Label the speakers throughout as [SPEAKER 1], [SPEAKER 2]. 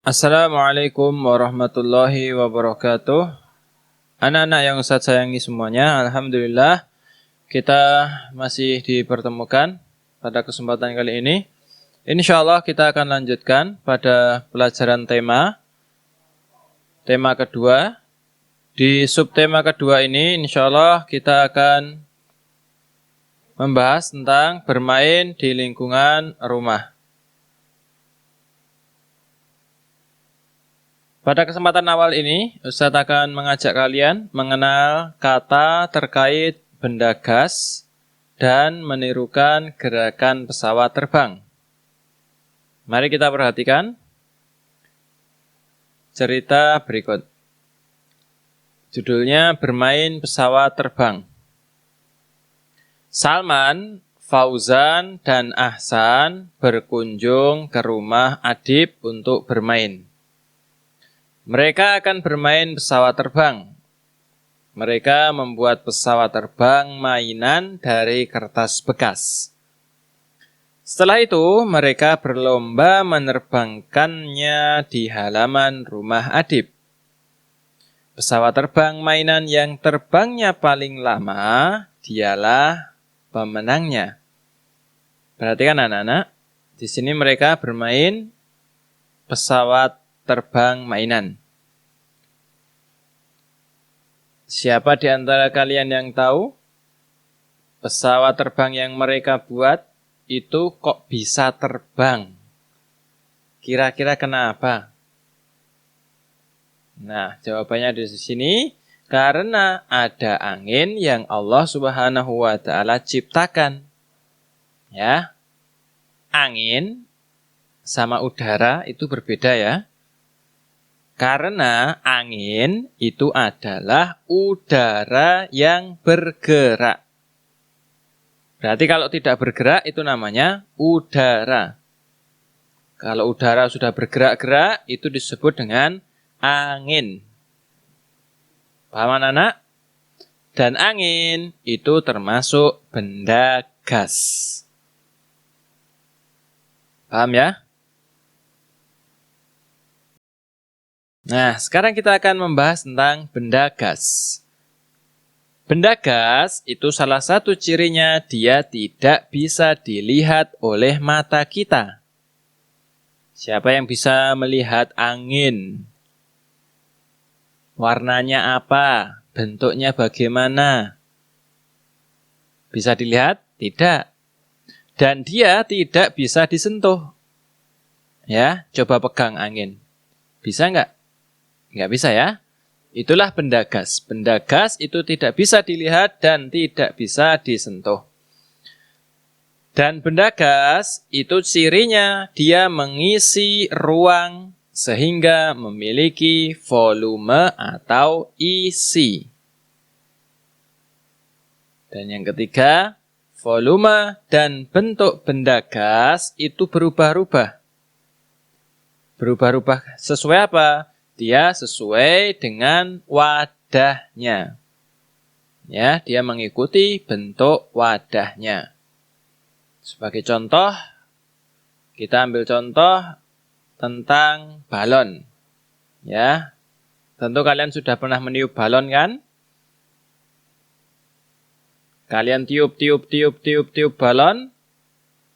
[SPEAKER 1] Assalamualaikum warahmatullahi wabarakatuh. Anak-anak yang Ustaz sayangi semuanya, alhamdulillah kita masih dipertemukan pada kesempatan kali ini. Insyaallah kita akan lanjutkan pada pelajaran tema kedua. Di subtema kedua ini insyaallah kita akan membahas tentang bermain di lingkungan rumah. Pada kesempatan awal ini, Ustadz akan mengajak kalian mengenal kata terkait benda gas dan menirukan gerakan pesawat terbang. Mari kita perhatikan cerita berikut. Judulnya Bermain Pesawat Terbang. Salman, Fauzan, dan Ahsan berkunjung ke rumah Adib untuk bermain. Mereka akan bermain pesawat terbang. Mereka membuat pesawat terbang mainan dari kertas bekas. Setelah itu, mereka berlomba menerbangkannya di halaman rumah Adib. Pesawat terbang mainan yang terbangnya paling lama, dialah pemenangnya. Perhatikan anak-anak, di sini mereka bermain pesawat terbang mainan. Siapa di antara kalian yang tahu pesawat terbang yang mereka buat itu kok bisa terbang? Kira-kira kenapa? Nah, jawabannya di sini karena ada angin yang Allah Subhanahu wa taala ciptakan. Ya. Angin sama udara itu berbeda ya. Karena angin itu adalah udara yang bergerak. Berarti kalau tidak bergerak itu namanya udara. Kalau udara sudah bergerak-gerak itu disebut dengan angin. Paham anak-anak? Dan angin itu termasuk benda gas. Paham ya? Nah, sekarang kita akan membahas tentang benda gas. Benda gas itu salah satu cirinya dia tidak bisa dilihat oleh mata kita. Siapa yang bisa melihat angin? Warnanya apa? Bentuknya bagaimana? Bisa dilihat? Tidak. Dan dia tidak bisa disentuh. Ya, coba pegang angin. Bisa nggak? Nggak bisa ya. Itulah benda gas. Benda gas itu tidak bisa dilihat dan tidak bisa disentuh. Dan benda gas itu cirinya dia mengisi ruang sehingga memiliki volume atau isi. Dan yang ketiga, volume dan bentuk benda gas itu berubah-ubah. Berubah-ubah sesuai apa? Dia sesuai dengan wadahnya. Ya, dia mengikuti bentuk wadahnya. Sebagai contoh, kita ambil contoh tentang balon. Ya. Tentu kalian sudah pernah meniup balon kan? Kalian tiup balon.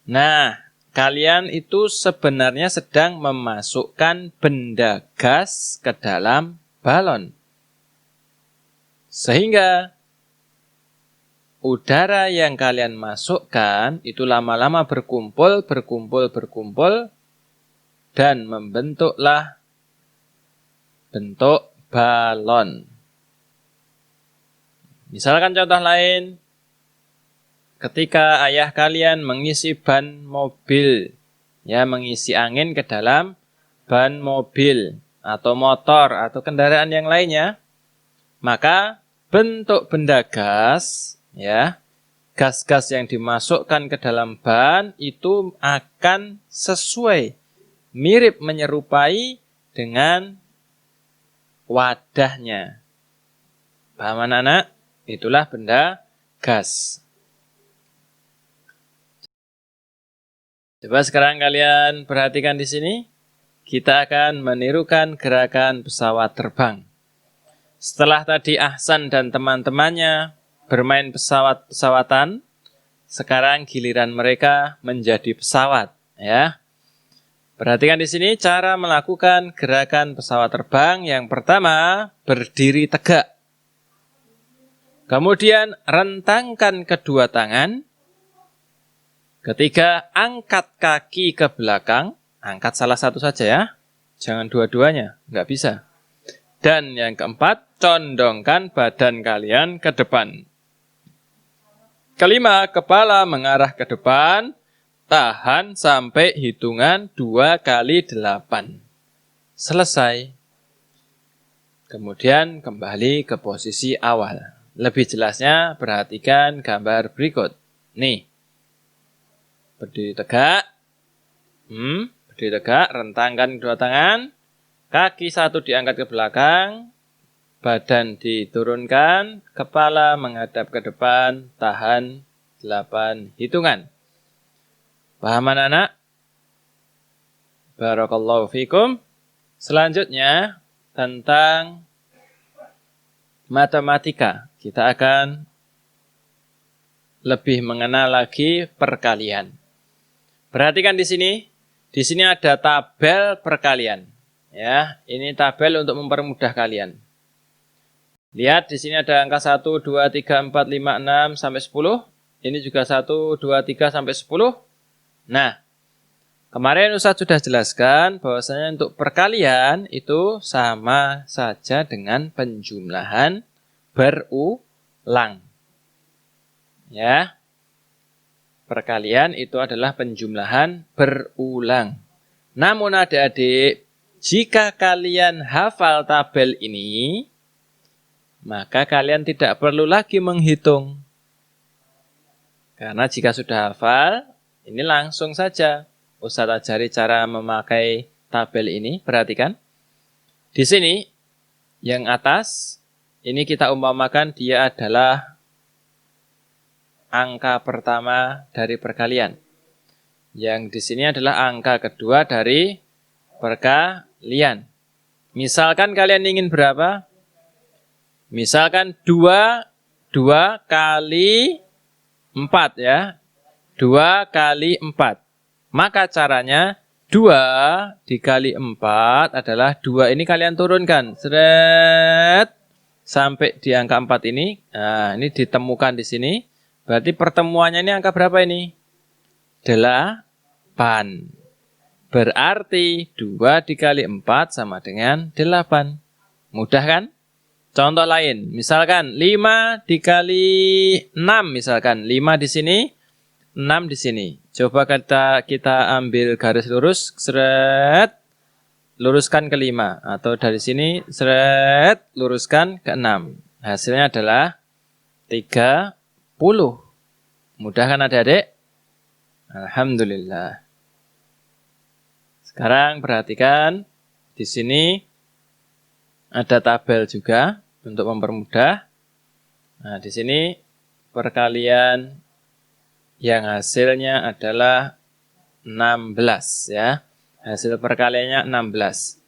[SPEAKER 1] Nah, kalian itu sebenarnya sedang memasukkan benda gas ke dalam balon. Sehingga udara yang kalian masukkan itu lama-lama berkumpul dan membentuklah bentuk balon. Misalkan contoh lain, ketika ayah kalian mengisi ban mobil, ya mengisi angin ke dalam ban mobil atau motor atau kendaraan yang lainnya, maka bentuk benda gas, ya, gas-gas yang dimasukkan ke dalam ban itu akan sesuai, mirip menyerupai dengan wadahnya. Paham anak-anak? Itulah benda gas. Coba sekarang kalian perhatikan di sini. kita akan menirukan gerakan pesawat terbang. Setelah tadi Ahsan dan teman-temannya bermain pesawat-pesawatan, sekarang giliran mereka menjadi pesawat, ya. Perhatikan di sini cara melakukan gerakan pesawat terbang. Yang pertama, berdiri tegak. Kemudian rentangkan kedua tangan. Ketiga, angkat kaki ke belakang. Angkat salah satu saja ya. Jangan dua-duanya, nggak bisa. Dan yang keempat, condongkan badan kalian ke depan. Kelima, kepala mengarah ke depan. Tahan sampai hitungan 2 kali 8. Selesai. Kemudian kembali ke posisi awal. Lebih jelasnya perhatikan gambar berikut. Nih. Berdiri tegak. Berdiri tegak, rentangkan kedua tangan. Kaki satu diangkat ke belakang. Badan diturunkan. Kepala menghadap ke depan. Tahan 8 hitungan. Paham anak-anak? Barakallahu fikum. Selanjutnya tentang matematika. Kita akan lebih mengenal lagi perkalian. Perhatikan di sini. Di sini ada tabel perkalian. Ya, ini tabel untuk mempermudah kalian. Lihat di sini ada angka 1, 2, 3, 4, 5, 6 sampai 10. Ini juga 1, 2, 3 sampai 10. Nah, kemarin Ustadz sudah jelaskan bahwasanya untuk perkalian itu sama saja dengan penjumlahan berulang. Ya. Perkalian itu adalah penjumlahan berulang. Namun adik-adik, jika kalian hafal tabel ini, maka kalian tidak perlu lagi menghitung. Karena jika sudah hafal, ini langsung saja Ustadz ajari cara memakai tabel ini. Perhatikan. Di sini, yang atas, ini kita umpamakan dia adalah angka pertama dari perkalian. Yang di sini adalah angka kedua dari perkalian. Misalkan kalian ingin berapa? Misalkan 2 kali 4 ya. 2 kali 4. Maka caranya 2 dikali 4 adalah 2 ini kalian turunkan. Seret. Sampai di angka 4 ini. Nah, ini ditemukan di sini. Berarti pertemuannya ini angka berapa ini? 8. Berarti 2 dikali 4 sama dengan 8. Mudah kan? Contoh lain, misalkan 5 dikali 6, misalkan 5 di sini, 6 di sini. Coba kita ambil garis lurus, seret, luruskan ke 5. Atau dari sini, seret, luruskan ke 6. Hasilnya adalah 30. Mudah kan adik-adik? Alhamdulillah. Sekarang perhatikan, di sini ada tabel juga untuk mempermudah. Nah, di sini perkalian yang hasilnya adalah 16 ya. Hasil perkaliannya 16.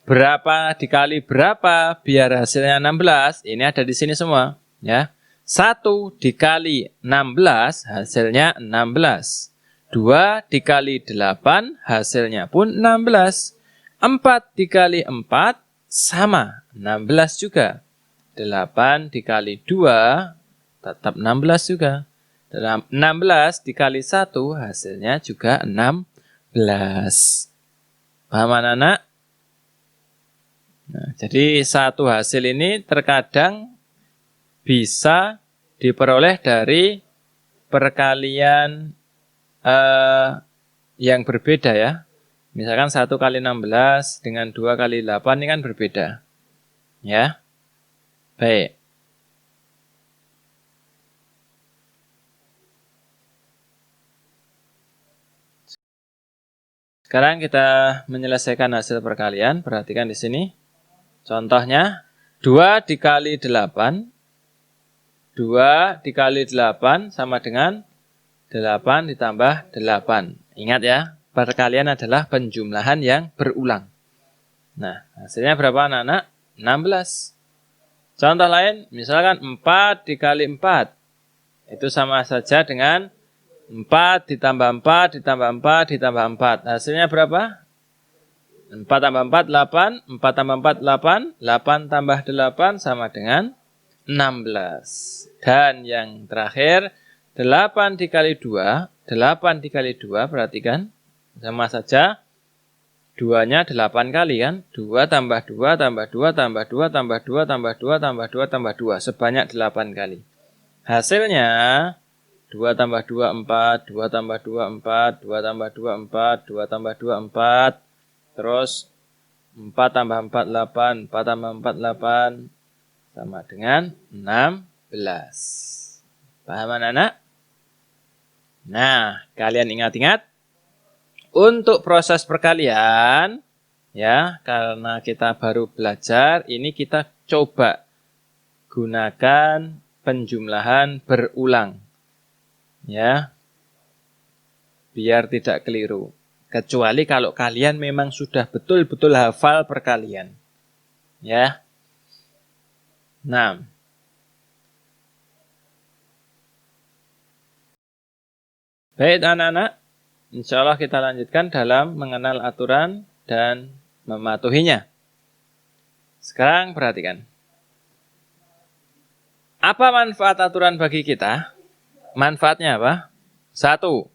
[SPEAKER 1] Berapa dikali berapa biar hasilnya 16? Ini ada di sini semua ya. 1 dikali 16 hasilnya 16. 2 dikali 8 hasilnya pun 16. 4 dikali 4 sama, 16 juga. 8 dikali 2 tetap 16 juga. 16 dikali 1 hasilnya juga 16. Paham anak-anak? Nah, jadi satu hasil ini terkadang bisa diperoleh dari perkalian yang berbeda ya. Misalkan 1 kali 16 dengan 2 kali 8 ini kan berbeda. Ya. Baik. Sekarang kita menyelesaikan hasil perkalian. Perhatikan di sini. Contohnya 2 dikali 8. 2 dikali 8 sama dengan 8 ditambah 8. Ingat ya, perkalian adalah penjumlahan yang berulang. Nah, hasilnya berapa anak-anak? 16. Contoh lain, misalkan 4 dikali 4. Itu sama saja dengan 4 ditambah 4 ditambah 4 ditambah 4. Hasilnya berapa? 4 tambah 4, 8. 4 tambah 4, 8. 8 tambah 8 sama dengan 16. Dan yang terakhir, 8 dikali 2. 8 dikali 2, perhatikan. Sama saja. 2-nya 8 kali kan? 2 tambah 2 tambah 2 tambah 2 tambah 2 tambah 2 tambah 2 tambah 2. Sebanyak 8 kali. Hasilnya 2 tambah 2, 4. 2 tambah 2, 4. 2 tambah 2, 4. 2 tambah 2, 4. Terus 4 tambah 4, 8. 4 tambah 4, 8. Sama dengan 16. Paham anak-anak? Nah, kalian ingat-ingat. Untuk proses perkalian, ya, karena kita baru belajar, ini kita coba gunakan penjumlahan berulang. Ya, biar tidak keliru. Kecuali kalau kalian memang sudah betul-betul hafal perkalian. Ya. Nah, baik anak-anak, insya Allah kita lanjutkan dalam mengenal aturan dan mematuhinya. Sekarang perhatikan. Apa manfaat aturan bagi kita? Manfaatnya apa? 1.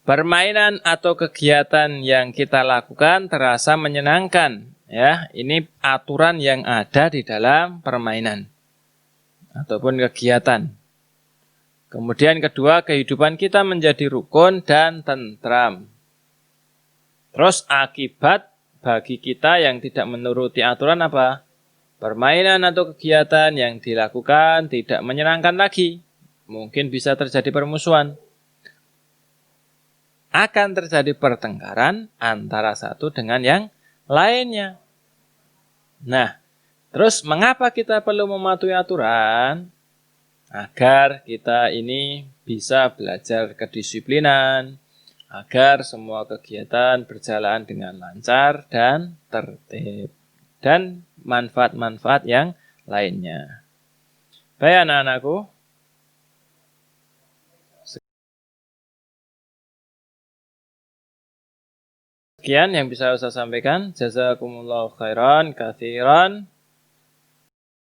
[SPEAKER 1] Permainan atau kegiatan yang kita lakukan terasa menyenangkan. Ya, ini aturan yang ada di dalam permainan ataupun kegiatan. Kemudian kedua, kehidupan kita menjadi rukun dan tentram. Terus akibat bagi kita yang tidak menuruti aturan apa? Permainan atau kegiatan yang dilakukan tidak menyenangkan lagi. Mungkin bisa terjadi permusuhan. Akan terjadi pertengkaran antara satu dengan yang lainnya. Nah, terus mengapa kita perlu mematuhi aturan? Agar kita ini bisa belajar kedisiplinan, agar semua kegiatan berjalan dengan lancar dan tertib, dan manfaat-manfaat yang lainnya. Baik anak-anakku, sekian yang bisa saya sampaikan. Jazakumullahu khairan katsiran.